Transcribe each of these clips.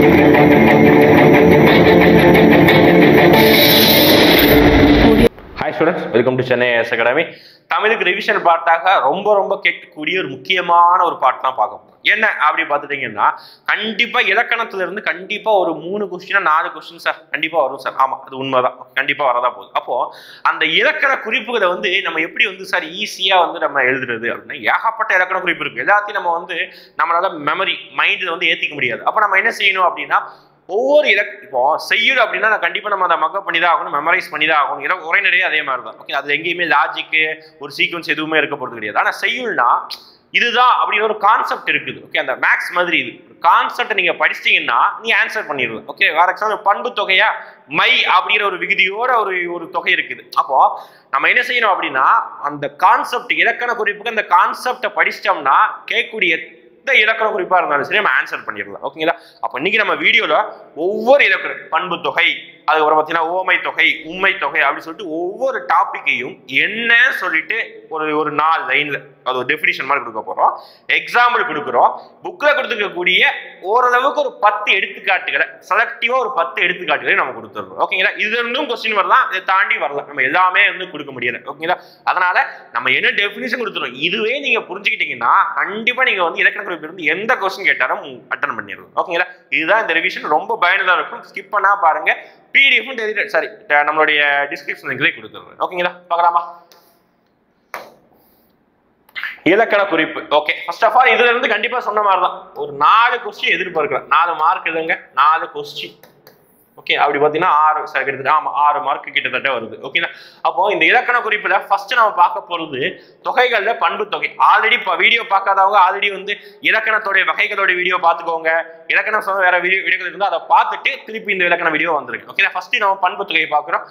Hi students, welcome to Chennai IAS Academy. தமிழுக்கு revision பார்ட்டாக ரொம்ப கேட்கக்கூடிய ஒரு முக்கியமான ஒரு பார்ட் தான் பார்க்க போறோம். என்ன அப்படி பார்த்துட்டீங்கன்னா கண்டிப்பா இலக்கணத்துல இருந்து கண்டிப்பா ஒரு 3 கொஸ்டினா 4 கொஸ்டின் சார் கண்டிப்பா வரும் சார். ஆமா, அது உண்மைதான், கண்டிப்பா வரதா போகுது. அப்போ அந்த இலக்கண குறிப்புகளை நம்ம எப்படி சார் ஈஸியா நம்ம எழுதுறது அப்படின்னா ஏகப்பட்ட இலக்கண குறிப்பு இருக்கு. எல்லாத்தையும் நம்ம நம்மளால மெமரி மைண்ட்ல ஏத்திக்க முடியாது. அப்ப நம்ம என்ன செய்யணும் அப்படின்னா ஒவ்வொரு இப்போ செய்யுள் அப்படின்னா கண்டிப்பா நம்ம அதை மக்கப் பண்ணி தான் ஆகணும், மெமரைஸ் பண்ணி தான் ஆகணும். உரைநடையே அதே மாதிரி தான். ஓகே, அது எங்கேயுமே லாஜிக்கு ஒரு சீக்வன்ஸ் எதுவுமே இருக்க போறது கிடையாது. ஆனா செய்யுள்னா இதுதான் அப்படின்னு ஒரு கான்செப்ட் இருக்குது. ஓகே, அந்த மேக்ஸ் மாதிரி இது கான்செப்ட் நீங்க படிச்சிட்டீங்கன்னா நீ ஆன்சர் பண்ணிடலாம். ஓகே, ஃபார் எக்ஸாம்பிள் பண்பு தொகையா மை அப்படிங்கிற ஒரு விகுதியோட ஒரு தொகை இருக்குது. அப்போ நம்ம என்ன செய்யணும் அப்படின்னா அந்த கான்செப்ட் இலக்கண குறிப்புக்கு அந்த கான்செப்டை படிச்சிட்டோம்னா கேட்கக்கூடிய இலக்கண குறிப்பா இருந்தாலும் சரி நம்ம ஆன்சர் பண்ணிடலாம். ஓகேங்களா? அப்ப இன்னைக்கு நம்ம வீடியோல ஒவ்வொரு இலக்கணம் பண்பு தொகை, அதுக்கப்புறம் பார்த்தீங்கன்னா ஓமை தொகை, உண்மை தொகை அப்படின்னு சொல்லிட்டு ஒவ்வொரு டாபிக்கையும் என்ன சொல்லிட்டு ஒரு 4 லைன்ல அது ஒரு டெஃபினிஷன் மாதிரி கொடுக்க போறோம். எக்ஸாம்பிள் கொடுக்குறோம். புக்ல கொடுத்துருக்கக்கூடிய ஓரளவுக்கு ஒரு 10 எடுத்துக்காட்டுகளை செலக்டிவா ஒரு 10 எடுத்துக்காட்டுகளை நம்ம கொடுத்துருக்கோம். ஓகேங்களா? இதுல இருந்தும் கொஸ்டின் வரலாம், இதை தாண்டி வரலாம். நம்ம எல்லாமே கொடுக்க முடியல. ஓகேங்களா? அதனால நம்ம என்ன டெஃபினிஷன் கொடுத்துருவோம் இதுவே நீங்க புரிஞ்சுக்கிட்டீங்கன்னா கண்டிப்பா நீங்க இலக்கண குறிப்பு இருந்து எந்த கொஸ்டின் கேட்டாலும் அட்டன் பண்ணிடலாம். ஓகேங்களா? இதுதான் இந்த ரிவிஷன். ரொம்ப பயனுள்ளதா இருக்கும். ஸ்கிப் பண்ணா பாருங்க. பிடிஎஃப் சாரி நம்மளுடைய டிஸ்கிரிப்ஷன் கொடுத்துருவேன். ஓகேங்களா? பார்க்கலாமா? இலக்கண குறிப்பு. ஓகே, ஃபர்ஸ்ட் ஆஃப் ஆல் இதுல இருந்து கண்டிப்பா சொன்ன மாதிரி தான் ஒரு 4 கொஸ்டின் எதிர்பார்க்கலாம். 4 மார்க் இதுங்க, 4 கொஸ்டின். ஓகே, அப்படி பார்த்தீங்கன்னா 6 மார்க் கிட்டத்தட்ட வருது. ஓகேங்களா? அப்போ இந்த இலக்கண குறிப்புல ஃபர்ஸ்ட் நம்ம பார்க்க போறது தொகைகள்ல பண்பு தொகை. ஆல்ரெடி வீடியோ பார்க்காதவங்க ஆல்ரெடி இலக்கணத்தோடைய வகைகளோட வீடியோ பார்த்துக்கோங்க. இலக்கணம் வேற வீடியோக்கள் இருந்தால் அதை பார்த்துட்டு திருப்பி இந்த இலக்கண வீடியோ வந்துருக்கு. ஓகேங்களா? ஃபர்ஸ்ட் நம்ம பண்பு தொகையை பார்க்குறோம்.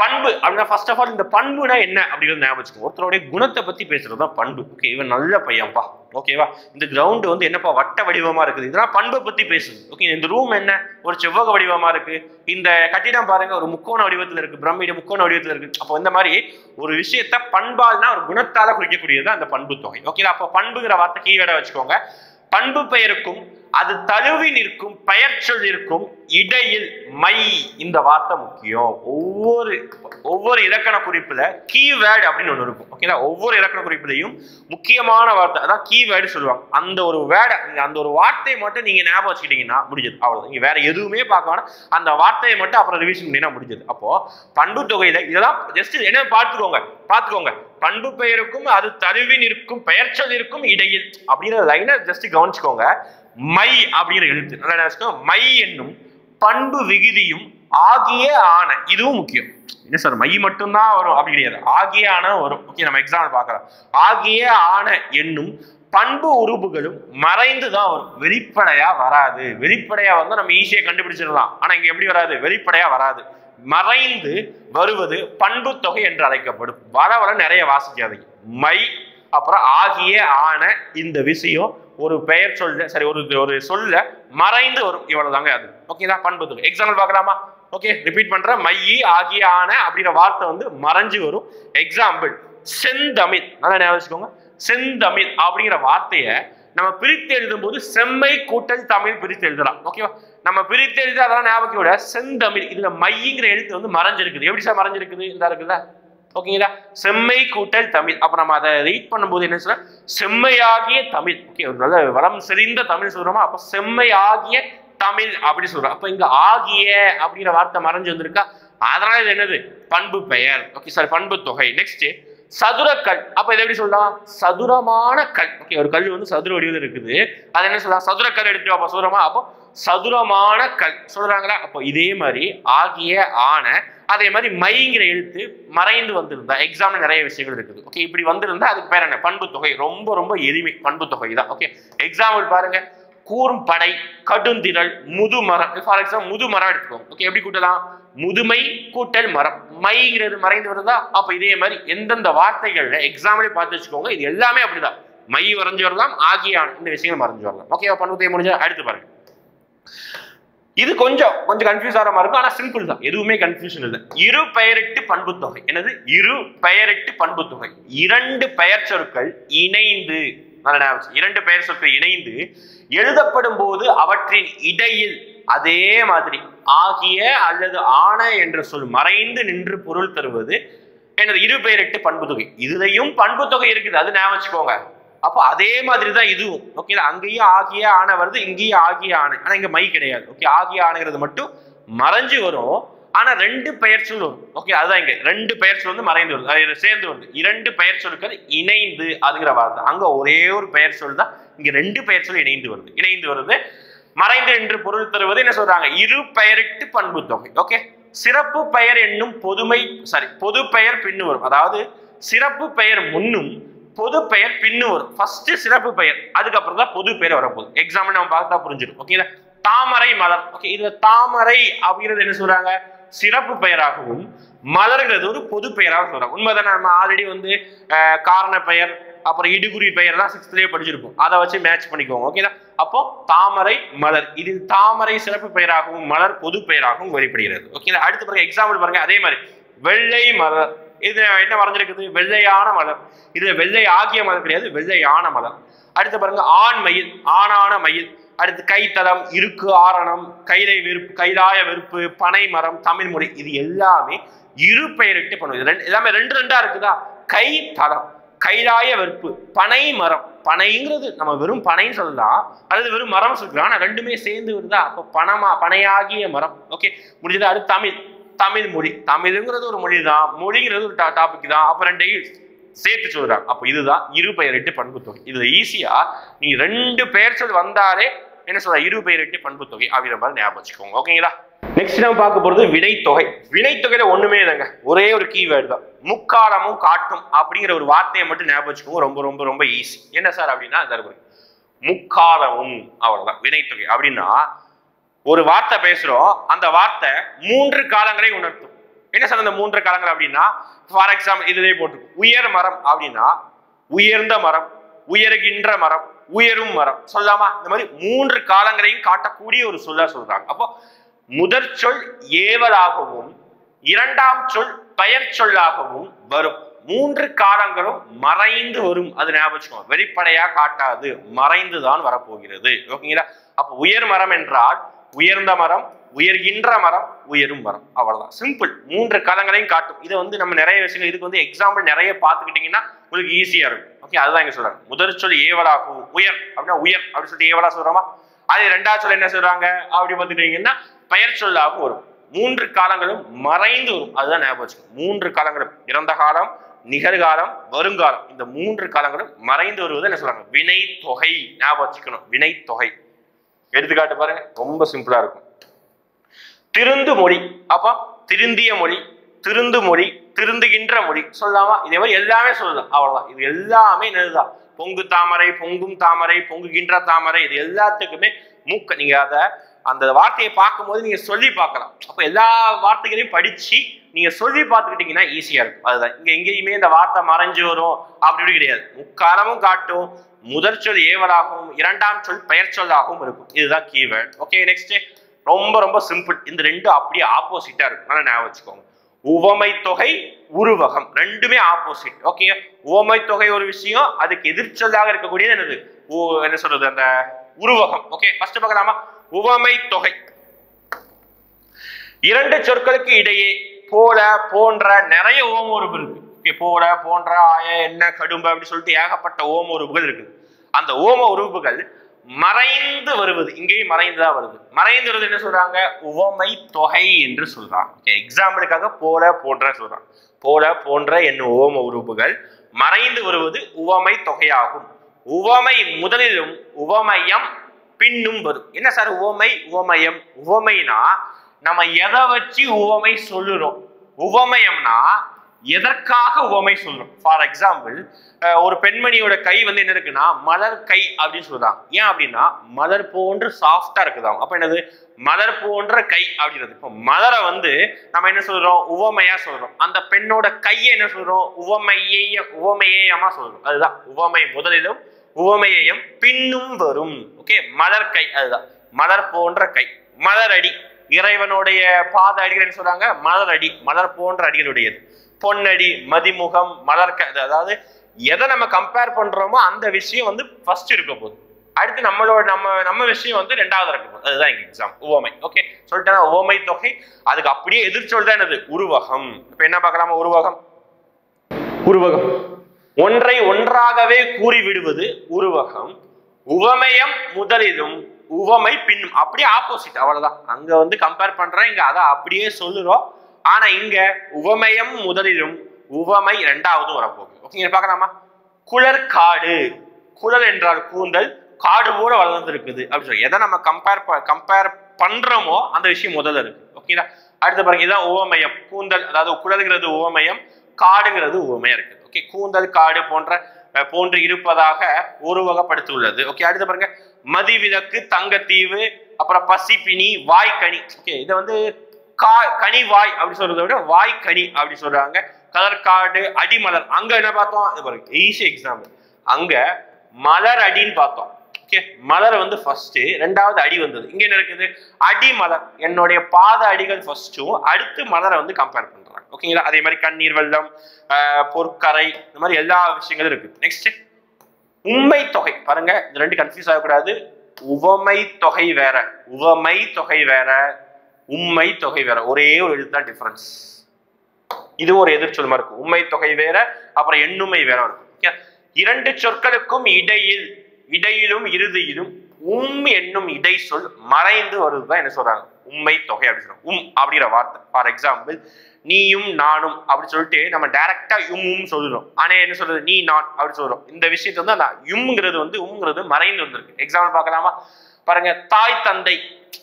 பண்பு அப்படின்னா ஃபர்ஸ்ட் ஆஃப் ஆல் இந்த பண்புனா என்ன அப்படிங்கிறது ஞாபகம் வச்சுக்கோங்க. ஒருத்தருடைய குணத்தை பத்தி பேசுறது தான் பண்பு. ஓகே, இவன் நல்ல பையன்பா. ஓகேவா? இந்த கிரவுண்ட் என்னப்பா வட்ட வடிவமா இருக்குது, இதெல்லாம் பண்பை பத்தி பேசுது. ஓகே, இந்த ரூம் என்ன ஒரு செவ்வக வடிவமா இருக்கு, இந்த கட்டிடம் பாருங்க ஒரு முக்கோண வடிவத்தில் இருக்கு, பிரமிடு முக்கோண வடிவத்தில் இருக்கு. அப்போ இந்த மாதிரி ஒரு விஷயத்த பண்பால்னா ஒரு குணத்தால குறிக்கக்கூடியது அந்த பண்பு தொகை. ஓகேங்களா? அப்போ பண்புங்கிற வார்த்தை கீவேர்டா வச்சுக்கோங்க. பண்பு பெயருக்கும் அது தழுவி நிற்கும் பெயர் சொல்லிருக்கும் இடையில் மை இந்த வார்த்தை முக்கியம். ஒவ்வொரு இலக்கண குறிப்புல கீவேர்டு அப்படின்னு ஒண்ணு இருக்கும். ஓகேங்களா? ஒவ்வொரு இலக்கண குறிப்புலையும் முக்கியமான வார்த்தை அதான் கீவேர்டு சொல்லுவாங்க. அந்த ஒரு வேர்டை அந்த ஒரு வார்த்தையை மட்டும் நீங்க ஞாபகம் வச்சுக்கிட்டீங்கன்னா முடிஞ்சது. அவ்வளவு, நீங்க வேற எதுவுமே பார்க்க வேணாம். அந்த வார்த்தையை மட்டும் அப்புறம் ரிவிஷன் பண்ணினா முடிஞ்சது. அப்போ பண்பு தொகையில இதெல்லாம் ஜஸ்ட் என்ன பார்த்துக்கோங்க. பண்பு பெயருக்கும் அது தழுவி நிற்கும் பெயர் சொல் இருக்கும் இடையில் அப்படிங்கிற லைனை ஜஸ்ட் கவனிச்சுக்கோங்க. மை அப்படிங்கிற எழுத்து நல்லா மை என்னும் பண்பு விகுதியும் ஆகிய ஆன இதுவும் முக்கியம். என்ன சார் மை மட்டும்தான் வரும் அப்படி கிடையாது, ஆகிய ஆன வரும். ஓகே, நம்ம எக்ஸாம்பிள் பார்க்கலாம். ஆகிய ஆன என்னும் பண்பு உறுப்புகளும் மறைந்துதான் வரும், வெளிப்படையா வராது. வெளிப்படையா நம்ம ஈஸியா கண்டுபிடிச்சிடலாம். ஆனா இங்க எப்படி வராது, வெளிப்படையா வராது. மறைந்து வருவது பண்பு தொகை என்று அழைக்கப்படும். வர நிறைய வாசிக்காதீங்க. மை அப்புறம் ஆகிய ஆன இந்த விஷயம் ஒரு பெயர் சொல்ல சரி ஒரு சொல்ல மறைந்து வரும், இவ்வளவுதாங்க அது. ஓகேங்களா? பண்பு தொகை. எக்ஸாம்பிள் பார்க்கலாமா? ஓகே, ரிப்பீட் பண்ற மையி ஆகிய ஆன அப்படிங்கிற வார்த்தை மறைஞ்சு வரும். எக்ஸாம்பிள் செந்தமிழ். நல்லா ஞாபகம் வச்சுக்கோங்க. செந்தமிழ் அப்படிங்கிற வார்த்தையை நம்ம பிரித்து எழுதும் போது செம்மை கூட்டல் தமிழ் பிரித்து எழுதலாம். ஓகேவா? நம்ம பிரித்து எழுதி அதெல்லாம் ஞாபகம் விட செந்தமிழ் இதுல மைங்கிற எழுத்து மறைஞ்சிருக்குது. எப்படி சார் மறைஞ்சிருக்குது? இந்த இருக்குதா? ஓகேங்களா? செம்மை கூட்டல் தமிழ். அப்ப நம்ம அதை ரீட் பண்ணும்போது என்ன சொல்ற, செம்மையாகிய தமிழ். ஓகே, ஒரு நல்ல வரம் செறிந்த தமிழ் சொல்றோமா, அப்ப செம்மையாகிய தமிழ் அப்படி சொல்றோம். அப்ப இங்க ஆகிய அப்படிங்கிற வார்த்தை மறைஞ்சு வந்திருக்கா, அதனால இது என்னது பண்பு பெயர். ஓகே சார், பண்பு தொகை. நெக்ஸ்ட் சதுரக்கல். அப்ப இதை எப்படி சொல்லலாம், சதுரமான கல். ஓகே, ஒரு கல் சதுர வடிவில் இருக்குது, அது என்ன சொல்லலாம், சதுரக்கல் எடுத்து அப்ப சதுரமா, அப்போ சதுரமான கல் சொல்றாங்களா. அப்போ இதே மாதிரி ஆகிய ஆன அதே மாதிரி மைங்கிற எழுத்து மறைந்து வந்திருந்தா எக்ஸாம்ல நிறைய விஷயங்கள் இருக்குது. ஓகே, இப்படி வந்திருந்தா அதுக்கு பேர் என்ன, பண்பு தொகை. ரொம்ப எளிமை, பண்பு தொகை தான். ஓகே, எக்ஸாம்பிள் பாருங்க. கூர்ம்படை, கடுந்திரள், முதுமரம். ஃபார் எக்ஸாம்பிள் முதுமரம் எடுத்துக்கோங்க. ஓகே, எப்படி கூட்டலாம், முதுமை கூட்டல் மரம். மைங்கிறது மறைந்து வருதா, அப்ப இதே மாதிரி எந்தெந்த வார்த்தைகள்ல எக்ஸாம்பிளே பார்த்து வச்சுக்கோங்க. இது எல்லாமே அப்படிதான், மை வரைஞ்சு வரலாம், ஆகிய இந்த விஷயங்கள் மறைஞ்சு வரலாம். ஓகே, பண்பு தொகை முடிஞ்சா அடுத்து பாருங்க. இது கொஞ்சம் கன்ஃபியூஸ் ஆகிற மாதிரி இருக்கும், ஆனா சிம்பிள் தான், எதுவுமே கன்ஃபியூஷன் இல்லை. இரு பெயரிட்டு பண்பு தொகை. என்னது இரு பெயரிட்டு பண்பு தொகை? 2 பெயர் சொற்கள் இணைந்து, 2 பெயர் சொற்கள் இணைந்து எழுதப்படும் போது அவற்றின் இடையில் அதே மாதிரி ஆகிய அல்லது ஆன என்ற சொல் மறைந்து நின்று பொருள் தருவது எனது இரு பெயரிட்டு பண்பு தொகை. இதுலயும் பண்பு தொகை இருக்குது, அது ஞாபகம் வச்சுக்கோங்க. அப்போ அதே மாதிரி தான் இதுவும். ஓகே, அங்கேயும் ஆகிய ஆன வருது, இங்கேயும் ஆகிய ஆணை. ஆனா இங்க மை கிடையாது. ஓகே, ஆகிய ஆணைங்கிறது மட்டும் மறைஞ்சு வரும், ஆனா ரெண்டு பெயர் சொல் வரும். ஓகே, அதுதான் இங்க ரெண்டு பெயர் சொல் வந்து மறைந்து வருது, அது சேர்ந்து வருது. இரண்டு பெயர் சொற்கள் இணைந்து அதுங்கிற வார்த்தை. அங்க ஒரே ஒரு பெயர் சொல் தான், இங்க ரெண்டு பெயர் சொல் இணைந்து வருது. மறைந்து என்று பொருள் தருவது என்ன சொல்றாங்க? இரு பெயரிட்டு பண்பு தொகை. ஓகே, சிறப்பு பெயர் என்னும் பொது பெயர் பின்னு வரும். அதாவது சிறப்பு பெயர் முன்னும் பொது பெயர் பின்னு வரும். ஃபர்ஸ்ட் சிறப்பு பெயர், அதுக்கப்புறம் தான் பொது பெயர் வரப்போகுது. எக்ஸாம்பிள் நம்ம பார்த்தா புரிஞ்சிடும். ஓகே, தாமரை மலர். ஓகே, இதுல தாமரை அப்படிங்கிறது என்ன சொல்றாங்க? சிறப்பு பெயராகவும் மலர்கிறது ஒரு பொது பெயராக சொல்றாங்க. உண்மைதானே? நம்ம ஆல்ரெடி வந்து காரண பெயர் அப்புறம் இடுகுறி பெயர் தான் 6th படிச்சிருப்போம். அதை வச்சு மேட்ச் பண்ணிக்கோங்க. ஓகேதா? அப்போ தாமரை மலர், இது தாமரை சிறப்பு பெயராகவும் மலர் பொது பெயராகவும் வெளிப்படுகிறது. ஓகே, அடுத்து பாருங்க எக்ஸாம்பிள் பாருங்க. அதே மாதிரி வெள்ளை மலர், இது என்ன வரைஞ்சிருக்குது? வெள்ளையான மலர். இது வெள்ளை ஆகிய மலர் கிடையாது, வெள்ளையான மலர். அடுத்து பாருங்க ஆண் மயில், ஆணான மயில். அடுத்து கைத்தலம், இருக்கு ஆரணம், கைலாய வெறுப்பு, பனை மரம், தமிழ் மொழி. இது எல்லாமே இரு பெயரிட்டு பண்ணுவது. எல்லாமே ரெண்டு ரெண்டா இருக்குதா? கை தலம், கைலாய வெறுப்பு, பனை மரம். பனைங்கிறது நம்ம வெறும் பனைன்னு சொல்லலாம், அல்லது வெறும் மரம் சொல்லலாம். ஆனா ரெண்டுமே சேர்ந்து வருதா? அப்போ பனையாகிய மரம். ஓகே, முடிஞ்சது. அடுத்து தமிழ் மொழி. தமிழ்ங்கிறது ஒரு மொழி தான், மொழிங்கிறது ஒரு டாபிக் தான். அப்ப ரெண்டையும் சேர்த்து சொல்றாங்க. அப்போ இதுதான் இரு பெயரிட்டு பண்பு தொகை. இதுல ஈஸியா நீங்க ரெண்டு பெயர் சொல் வந்தாலே என்ன சொல்ற? இரு பெயரிட்டு பண்பு தொகை அப்படிங்கிற மாதிரி ஞாபகம் வச்சுக்கோங்க. ஓகேங்களா? நெக்ஸ்ட் நம்ம பார்க்க போறது வினைத்தொகை. வினைத்தொகையில ஒண்ணுமே இல்லைங்க, ஒரே ஒரு கீவேர்டு தான், முக்காலமும் காட்டும் அப்படிங்கிற ஒரு வார்த்தையை மட்டும் ஞாபகம் வச்சுக்கோங்க. ரொம்ப ரொம்ப ரொம்ப ஈஸி. என்ன சார் அப்படின்னா, முக்காலமும், அவ்வளவுதான் வினைத்தொகை. அப்படின்னா ஒரு வார்த்தை பேசுறோம், அந்த வார்த்தை 3 காலங்களை உணர்த்தும். என்ன சார் அந்த 3 காலங்கள் அப்படின்னா, ஃபார் எக்ஸாம்பிள் இதுலேயே போட்டு உயர் மரம் அப்படின்னா உயர்ந்த மரம், உயர்கின்ற மரம், உயரும் மரம் சொல்லலாமா? இந்த மாதிரி 3 காலங்களையும் காட்டக்கூடிய ஒரு சொல்ல சொல்றாங்க. அப்போ முதற் சொல் ஏவலாகவும் இரண்டாம் சொல் பெயர் சொல்லாகவும் வரும். 3 காலங்களும் மறைந்து வரும். அது ஞாபகம் வச்சுக்கோங்க. வெளிப்படையா காட்டாது, மறைந்துதான் வரப்போகிறது. ஓகேங்களா? அப்போ உயர் மரம் என்றால் உயர்ந்த மரம், உயர்கின்ற மரம், உயரும் மரம். அவ்வளவுதான், சிம்பிள். 3 காலங்களையும் காட்டும். இதை வந்து நம்ம நிறைய விஷயங்கள் இதுக்கு வந்து எக்ஸாம்பிள் நிறைய பார்த்துக்கிட்டீங்கன்னா உங்களுக்கு ஈஸியா இருக்கும். ஓகே, அதுதான் இங்க சொல்றாங்க. முதற் சொல் ஏவலாகும், உயர் அப்படின்னா உயர் அப்படின்னு சொல்லிட்டு ஏவலா சொல்றோமா? அது ரெண்டாவது சொல் என்ன சொல்றாங்க அப்படி பார்த்துக்கிட்டீங்கன்னா பெயர் சொல்லாகவும் வரும். 3 காலங்களும் மறைந்து வரும். அதுதான் ஞாபகம் வச்சுக்கணும். 3 காலங்களும், இறந்த காலம், நிகழ்காலம், வருங்காலம், இந்த 3 காலங்களும் மறைந்து வருவது என்ன சொல்றாங்க? வினை தொகை. ஞாபகம் வச்சுக்கணும், வினை தொகை. எடுத்துக்காட்டு பாருங்க, ரொம்ப சிம்பிளா இருக்கும். திருந்து மொழி. அப்ப திருந்திய மொழி, திருந்து மொழி, திருந்துகின்ற மொழி சொல்லலாமா? இதே மாதிரி எல்லாமே சொல்லலாம். அவ்வளவுதான். இது எல்லாமே என்னதுதான்? பொங்கு தாமரை, பொங்கும் தாமரை, பொங்குகின்ற தாமரை. இது எல்லாத்துக்குமே நீங்க அந்த வார்த்தையை பார்க்கும்போது நீங்க சொல்லி பார்க்கலாம். அப்ப எல்லா வார்த்தைகளையும் படிச்சு நீங்க சொல்லி பார்த்துக்கிட்டீங்கன்னா ஈஸியா இருக்கும். அதுதான் இங்க எங்கேயுமே இந்த வார்த்தை மறைஞ்சு வரும் அப்படி கிடையாது. முக்காலமும் காட்டும், முதற் சொல் ஏவலாகவும் இரண்டாம் சொல் பெயர் சொல்லாகவும் இருக்கும். இதுதான் கீவேர்ட். ஓகே, நெக்ஸ்ட் ரொம்ப ரொம்ப சிம்பிள். இந்த ரெண்டும் அப்படியே ஆப்போசிட்டா இருக்கும். நல்லா ஞாபகம் வச்சுக்கோங்க. உவமை தொகை, உருவகம் ரெண்டுமே ஆப்போசிட். ஓகே, உவமை தொகை ஒரு விஷயம், அதுக்கு எதிர்ச்சொல்லாக இருக்கக்கூடியது என்னது? என்ன சொல்றது? அந்த உருவகம். ஓகே, ஃபர்ஸ்ட் பார்க்கலாமா? உவமை தொகை. 2 சொற்களுக்கு இடையே போல, போன்ற நிறைய ஓம உருவு இருக்கு. ஓகே, போல, போன்ற, ஆய, என்ன, கடும்ப அப்படி சொல்லிட்டு ஏகப்பட்ட ஓம உருவுகள் இருக்குது. அந்த ஓம உருவுகள் மறைந்து வருவது, இங்கேயும் மறைந்துதான் வருது. மறைந்து வருது என்ன சொல்றாங்க? உவமை தொகை என்று சொல்றாங்க. எக்ஸாம்பிளுக்காக போல, போன்ற சொல்றாங்க. போல, போன்ற என்னும் ஓம உருவுகள் மறைந்து வருவது உவமை தொகையாகும். உவமை முதலிலும் உவமயம் பின்னும் வரும். என்ன சார் உவமை, உவமயம்? உவமைனா நம்ம எதை வச்சு உவமை சொல்லுறோம். உவமயம்னா எதற்காக உவமை சொல்றோம். ஃபார் எக்ஸாம்பிள், ஒரு பெண்மணியோட கை வந்து என்ன இருக்குன்னா மலர் கை அப்படின்னு சொல்றாங்க. ஏன் அப்படின்னா மலர் போன்று சாஃப்டா இருக்குதாம். அப்ப என்னது? மலர் போன்ற கை அப்படின்றது. இப்போ மலரை வந்து நம்ம என்ன சொல்றோம்? உவமையா சொல்றோம். அந்த பெண்ணோட கையை என்ன சொல்றோம்? உவமையேயமா சொல்றோம். அதுதான் உவமை முதலிலும் உவமையையும் பின்னும் வரும். ஓகே, மலர் கை, அதுதான் மலர் போன்ற கை. மலர் அடி, இறைவனுடைய பாத அடிகள் என்ன சொல்றாங்க? மலர் அடி, மலர் போன்ற அடிகளுடையது. பொன்னடி, மதிமுகம், மலர் கை. அதாவது எதை நம்ம கம்பேர் பண்றோமோ அந்த விஷயம் வந்து ஃபர்ஸ்ட் இருக்க போகுது. அடுத்து நம்மளோட நம்ம விஷயம் வந்து ரெண்டாவது இருக்க போகுது. அதுதான் எங்க எக்ஸாம் உவமை. ஓகே சொல்லிட்டேன். உவமை தொகை அதுக்கு அப்படியே எதிர்ச்சொல் தான் என்னது உருவகம். இப்ப என்ன பார்க்கலாமா? உருவகம் ஒன்றை ஒன்றாகவே கூறி விடுவது உருவகம். உவமயம் முதலிலும் உவமை பின்னும். அப்படியே ஆப்போசிட், அவ்வளவுதான். அங்க வந்து கம்பேர் பண்றேன், இங்க அதை அப்படியே சொல்லுறோம். ஆனா இங்க உவமயம் முதலிலும் உவமை இரண்டாவது வரப்போகுது. ஓகே பார்க்கலாமா? குளர்காடு, குளர் என்றால் கூந்தல், காடு போல வளர்ந்துருக்குது அப்படின்னு சொல்லி எதை நம்ம கம்பேர் பண்றோமோ அந்த விஷயம் முதல்ல இருக்கு. ஓகேங்களா? அடுத்து பாருங்க, இதுதான் உவமயம். கூந்தல் அதாவது குளர்ங்கிறது உவமயம், காடுங்கிறது உவமையா இருக்குது. ஓகே கூந்தல் காடு போன்று இருப்பதாக உருவகப்படுத்தியுள்ளது. ஓகே அடுத்து பாருங்க, மதிவிலக்கு, தங்கத்தீவு, அப்புறம் பசிப்பினி, வாய்க்கனி. ஓகே இதை வந்து கனி வாய் அப்படி சொல்றதை விட வாய்க்கனி அப்படி சொல்றாங்க. கலர்காடு, அடிமலர். அங்க என்ன பார்த்தோம்? இது பாருங்க ஈஸி எக்ஸாம்பிள். அங்க மலர் அடின்னு பார்த்தோம். ஓகே மலர் வந்து ஃபர்ஸ்ட், ரெண்டாவது அடி வந்தது. இங்க என்ன இருக்குது? அடிமலர். என்னுடைய பாத அடிகள் ஃபர்ஸ்டும், அடுத்து மலரை வந்து கம்பேர் பண்றாங்க. ஓகேங்களா? அதே மாதிரி கண்ணீர் வெள்ளம், பொற்கரை, இந்த மாதிரி எல்லா விஷயங்களும் இருக்கு. நெக்ஸ்ட் உண்மை தொகை. பாருங்க இந்த ரெண்டு கன்ஃபியூஸ் ஆகக்கூடாது. உவமை தொகை வேற, உவமை தொகை வேற, உண்மை தொகை வேற. ஒரே ஒரு எழுத்தான் டிஃபரன்ஸ். இது ஒரு எதிர்ச்சொல் மாதிரி இருக்கும். உண்மை தொகை வேற, அப்புறம் எண்ணுமை வேற இருக்கும். இரண்டு சொற்களுக்கும் இடையிலும் இறுதியிலும் என்னும் இடை சொல் மறைந்து வருதுதான் என்ன சொல்றாங்க? உண்மை தொகை அப்படின்னு சொல்றாங்க. அப்படிங்கிற வார்த்தை. ஃபார் எக்ஸாம்பிள், நீயும் நானும் அப்படி சொல்லிட்டு நம்ம டைரக்டா சொல்லுறோம். ஆனா என்ன சொல்றது? நீ நான் அப்படி சொல்றோம். இந்த விஷயத்த வந்து அந்த யும்ங்கிறது வந்து மறைந்து வந்திருக்கு. எக்ஸாம்பிள் பார்க்கலாமா? பாருங்க, தாய் தந்தை.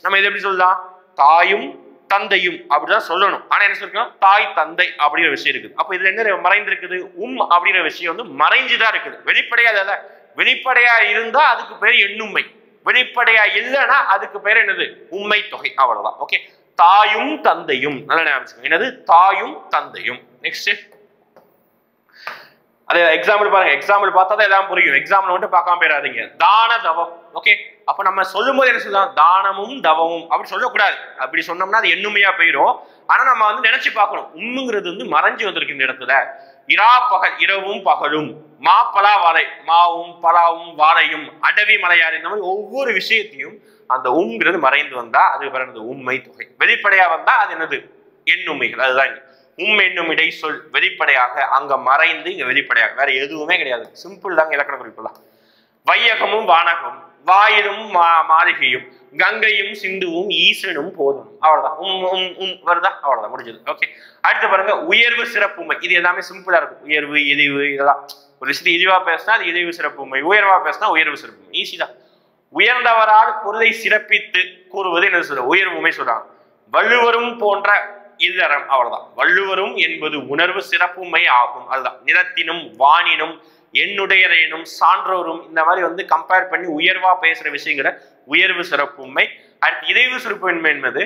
நம்ம இதை எப்படி சொல்லலாம்? தாயும் தந்தையும் அப்படிதான் சொல்லணும். ஆனா என்ன சொல்றோம்? தாய் தந்தை அப்படிங்கிற விஷயம் இருக்குது. அப்ப இதுல என்ன மறைந்து இருக்குது? அப்படிங்கிற விஷயம் வந்து மறைஞ்சுதான் இருக்குது. வெளிப்படையா இல்ல. வெளிப்படையா இருந்தா அதுக்கு பேர் எண்ணுமை, வெளிப்படையா இல்லைன்னா அதுக்கு பேர் என்னது? உண்மை தொகை. அவ்வளவுதான். ஓகே தாயும் தந்தையும். நல்லா ஞாபகம். என்னது? தாயும் தந்தையும். நெக்ஸ்ட் அதே எக்ஸாம்பிள் பாருங்க. எக்ஸாம்பிள் பார்த்தா தான் எல்லாம் புரியும். எக்ஸாம்பிள் மட்டும் பார்க்காம போயிடாதீங்க. தான தவம். ஓகே அப்ப நம்ம சொல்லும் போது என்ன சொல்லலாம்? தானமும் தவமும் அப்படி சொல்லக்கூடாது. அப்படி சொன்னோம்னா அது எண்ணுமையா போயிடும். ஆனா நம்ம வந்து நினைச்சு பார்க்கணும். உண்மைங்கிறது வந்து மறைஞ்சு வந்திருக்கு இந்த இடத்துல. இரா பகல், இரவும் பகலும், மாப்பலா வாழை, மாவும் பலாவும் வாழையும், அடவி மலையாறு, இந்த மாதிரி ஒவ்வொரு விஷயத்தையும் அந்த உம்ங்கிறது மறைந்து வந்தா அது பிறகு உண்மை தொகை. வெளிப்படையா வந்தா அது என்னது? எண்ணுமைகள். அதுதான் என்னும் இடை சொல் வெளிப்படையாக அங்க மறைந்து இங்க வெளிப்படையாக. வேற எதுவுமே கிடையாது. சிம்பிள் தாங்க இலக்கண குறிப்பு தான். வையகமும் வானகம், வாயிலும் மாளிகையும், கங்கையும் சிந்துவும் ஈசனும் போதும். அவ்வளவுதான். வருதா? அவ்வளவுதான், முடிஞ்சது. ஓகே அடுத்து பாருங்க, உயர்வு சிறப்புமை. இது எல்லாமே சிம்பிளா இருக்கும். உயர்வு, இழிவு, இதெல்லாம் ஒரு விஷயத்தை இழிவா பேசினா அது இழிவு சிறப்புமை, உயர்வா பேசினா உயர்வு சிறப்புமை. ஈஸி தான். உயர்ந்தவரால் பொருளை சிறப்பித்து கூறுவது என்ன சொல்ற? உயர்வுமை சொல்றாங்க. வள்ளுவரும் போன்ற இல்லறம். அவ்வளவுதான். வள்ளுவரும் என்பது உணர்வு சிறப்புமை ஆகும். அதுதான். நிலத்தினும் வானினும் என்னுடையனும் சான்றோரும் இந்த மாதிரி வந்து கம்பேர் பண்ணி உயர்வா பேசுற விஷயங்கிற உயர்வு சிறப்புமை. அடுத்து இழிவு சிறப்புமை என்பது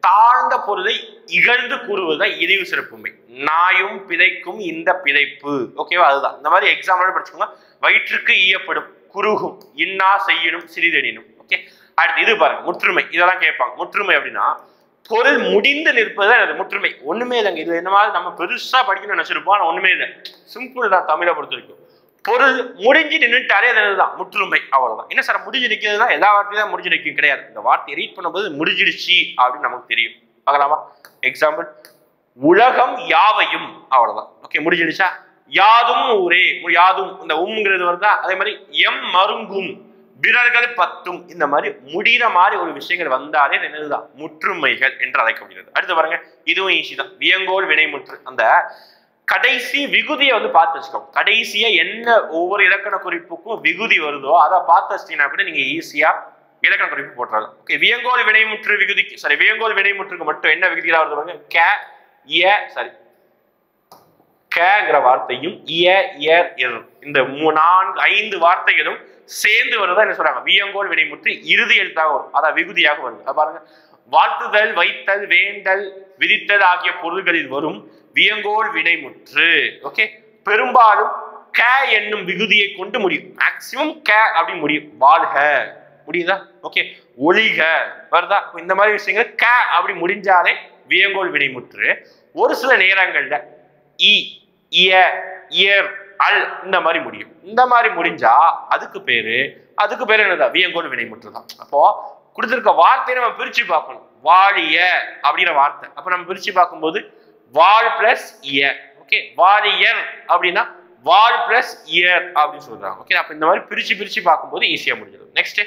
தாழ்ந்த பொருளை இகழ்ந்து கூறுவதுதான் இழிவு சிறப்புமை. நாயும் பிழைக்கும் இந்த பிழைப்பு. ஓகேவா? அதுதான். இந்த மாதிரி எக்ஸாம்பிள் படிச்சுக்கோங்க. வயிற்றுக்கு ஈயப்படும், குறுகும், இன்னா செய்யணும், சிறிதெனினும். ஓகே அடுத்து இது பாருங்க, முற்றுமை. இதெல்லாம் கேட்பாங்க. முற்றுமை அப்படின்னா பொருள் முடிந்து நிற்பதுதான் அது முற்றுமை. ஒண்ணுமே இல்லைங்க. இது என்ன மாதிரி நம்ம பெருசா படிக்கணும்னு நினைச்சிருப்போம். ஆனா ஒண்ணுமே இல்லை. சிம்பிள் தான். தமிழை பொறுத்த வரைக்கும் பொருள் முடிஞ்சு நின்றுட்டாலே அதுதான் முற்றுமை. அவ்வளவுதான். என்ன சார் முடிஞ்சு நிற்கிறதுனா எல்லா வார்த்தையும் தான் முடிஞ்சு நிற்கும் கிடையாது. இந்த வார்த்தையை ரீட் பண்ணும்போது முடிஞ்சிடுச்சு அப்படின்னு நமக்கு தெரியும். பார்க்கலாமா? எக்ஸாம்பிள், உலகம் யாவையும். அவ்வளவுதான். ஓகே முடிஞ்சிடுச்சா? யாதும் ஊரே. யாதும் இந்த உம்ங்கிறது வருதா? அதே மாதிரி எம் மருங்கும், விரல்கள் பத்தும். இந்த மாதிரி முடிகிற மாதிரி ஒரு விஷயங்கள் வந்தாலே என்னதுதான்? முற்றுமைகள் என்று அழைக்கப்படுகிறது. அடுத்து பாருங்க, இதுவும் ஈஸி தான். வியங்கோல் வினைமுற்று. அந்த கடைசி விகுதியை வந்து பார்த்து வச்சுக்கோங்க. கடைசியா என்ன ஒவ்வொரு இலக்கண குறிப்புக்கும் விகுதி வருதோ அதை பார்த்து வச்சிட்டீங்கன்னா கூட நீங்க ஈஸியா இலக்கண குறிப்பு போட்டுறலாம். ஓகே வியங்கோல் வினைமுற்று விகுதிக்கு வியங்கோல் வினைமுற்றுக்கு மட்டும் என்ன விகுதிகளா வருது? கேங்கிற வார்த்தையும் இந்த 5 வார்த்தைகளும் சேர்ந்து வருதா என்ன சொல்றாங்க? வியங்கோல் வினைமுற்று இறுதி எழுத்தாக வரும். அதான் விகுதியாக வருது. பாருங்க, வாழ்த்துதல், வைத்தல், வேண்டல், விதித்தல் ஆகிய பொருள்களில் வரும் வியங்கோல் வினைமுற்று. ஓகே பெரும்பாலும் க என்னும் விகுதியை கொண்டு முடியும். மேக்சிமம் க அப்படி முடியும். வாழ்க முடியுதா? ஓகே ஒளிக வருதா? இந்த மாதிரி விஷயங்கள் க அப்படி முடிஞ்சாலே வியங்கோல் வினைமுற்று. ஒரு சில நேரங்கள்ல இ, இய, இயர் அல் இந்த மாதிரி முடியும். இந்த மாதிரி முடிஞ்சா அதுக்கு பேரு என்னதான் வியங்கோல் வினைமுற்று தான். அப்போ கொடுத்திருக்க வார்த்தையை நம்ம பிரிச்சு பார்க்கணும். வாழிய அப்படிங்கிற வார்த்தை அப்ப நம்ம பிரிச்சு பார்க்கும்போது வால் பிளஸ் இயர். ஓகே, வாழியர் அப்படின்னா வால் பிளஸ் இயர் அப்படின்னு சொல்றாங்க. ஓகே, அப்ப இந்த மாதிரி பிரிச்சு பார்க்கும்போது ஈஸியா முடிஞ்சிடும். நெக்ஸ்ட்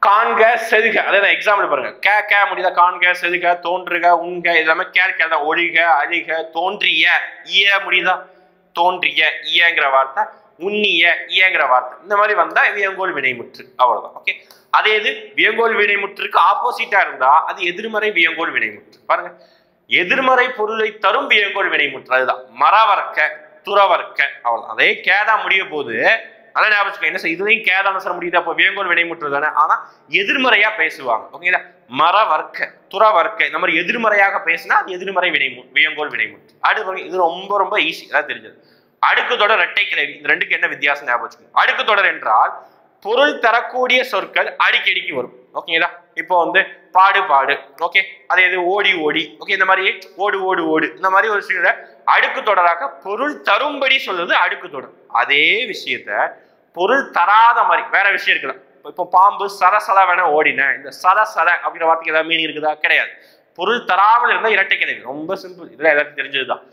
காண்க செதுக. அதான் எக்ஸாம்பிள் பாருங்க. கே முடியுதா? காண்க, செதுக, தோன்றுக, உண்க எல்லாமே கேர் தான். ஒழிக, அழிக, தோன்றிய, ஈய முடியுதா? தோன்றிய ஈயங்கிற வார்த்தை, உண்ணிய ஈயங்கிற வார்த்தை இந்த மாதிரி வந்தா வியங்கோல் வினைமுற்று. அவ்வளவுதான். ஓகே, அதே இது வியங்கோல் வினைமுற்றுக்கு ஆப்போசிட்டா இருந்தா அது எதிர்மறை வியங்கோல் வினைமுற்று. பாருங்க, எதிர்மறை பொருளை தரும் வியங்கோல் வினைமுற்று. அதுதான் மரவர்க்க, துறவர்க்க. அவ்வளவுதான். அதே கேடா முடிய போது அதான் ஞாபகம் என்ன சார், இதுலையும் கேதாமசரம் முடியுது. அப்போ வியங்கோல் வினைமுற்று தானே, ஆனா எதிர்மறையா பேசுவாங்க. ஓகேங்களா? மரவர்க்க, துறவர்க்க இந்த மாதிரி எதிர்மறையாக பேசினா அது எதிர்மறை வியங்கோல் வினைமுற்று. அடுத்து இது ரொம்ப ஈஸி, அதான் தெரிஞ்சது. அடுக்கு தொடர், இரட்டை கிளவி, இந்த ரெண்டுக்கு என்ன வித்தியாசம் ஞாபகம் வச்சுக்கணும். அடுக்கு தொடர் என்றால் பொருள் தரக்கூடிய சொற்கள் அடிக்கடிக்கு வரும். ஓகேங்களா? இப்போ வந்து பாடு பாடு, ஓகே, அதே இது ஓடி ஓடி, ஓகே, இந்த மாதிரி ஓடு ஓடு ஓடு இந்த மாதிரி ஒரு சில அடுக்கு தொடராக பொருள் தரும்படி சொல்றது அடுக்கு தொடர். அதே விஷயத்த பொருள் தராத மாதிரி வேற விஷயம் இருக்குதா? இப்போ பாம்பு சரசலவென ஓடின, இந்த சரசல அப்படிங்கிற வார்த்தைக்கு ஏதாவது மீனிங் இருக்குதா? கிடையாது. பொருள் தராமல் இருந்தால் இரட்டை கிளவி. ரொம்ப சிம்பிள், இதுல எல்லாத்தையும் தெரிஞ்சதுதான்.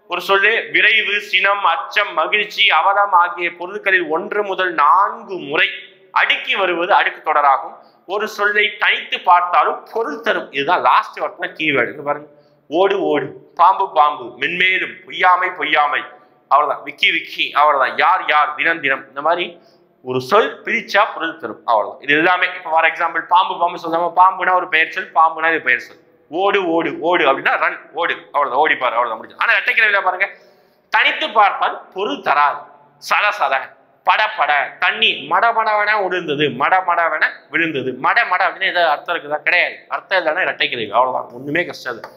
ஒரு சொல்லு விரைவு, சினம், அச்சம், மகிழ்ச்சி, அவலம் ஆகிய பொருட்களில் 1 முதல் 4 முறை அடுக்கி வருவது அடுக்கு தொடராகும். ஒரு சொல்லை தனித்து பார்த்தாலும் பொருள் தரும். இதுதான் லாஸ்ட் வார்த்தை கீவேர்டு. பாருங்க, ஓடு ஓடு, பாம்பு பாம்பு, மென்மேலும், பொய்யாமை பொய்யாமை, அவ்வளவுதான். விக்கி விக்கி, அவ்வளவுதான். யார் யார், தினம் தினம், இந்த மாதிரி ஒரு சொல் பிரிச்சா பொருள் தரும். அவ்வளவுதான். இது எல்லாமே. இப்போ ஃபார் எக்ஸாம்பிள் பாம்பு பாம்பு சொல்லாம பாம்புனா ஒரு பெயர் சொல், பாம்புனா இது பெயர் சொல். ஓடு ஓடு ஓடு அப்படின்னா ரன், ஓடு, அவ்வளவுதான். ஓடி பாரு, அவ்வளவுதான், முடிஞ்சு. ஆனா இரட்டை கிளவியில பாருங்க, தனித்து பார்த்தால் பொருள் தராது. சத சத, பட பட, தண்ணி மடமடவென விழுந்தது, மடமடவென விழுந்தது. மட அப்படின்னு ஏதாவது அர்த்தம் இருக்குதா? கிடையாது. அர்த்தம் இல்லைன்னா இரட்டை கிளவி. அவ்வளவுதான், ஒண்ணுமே கஷ்டம்.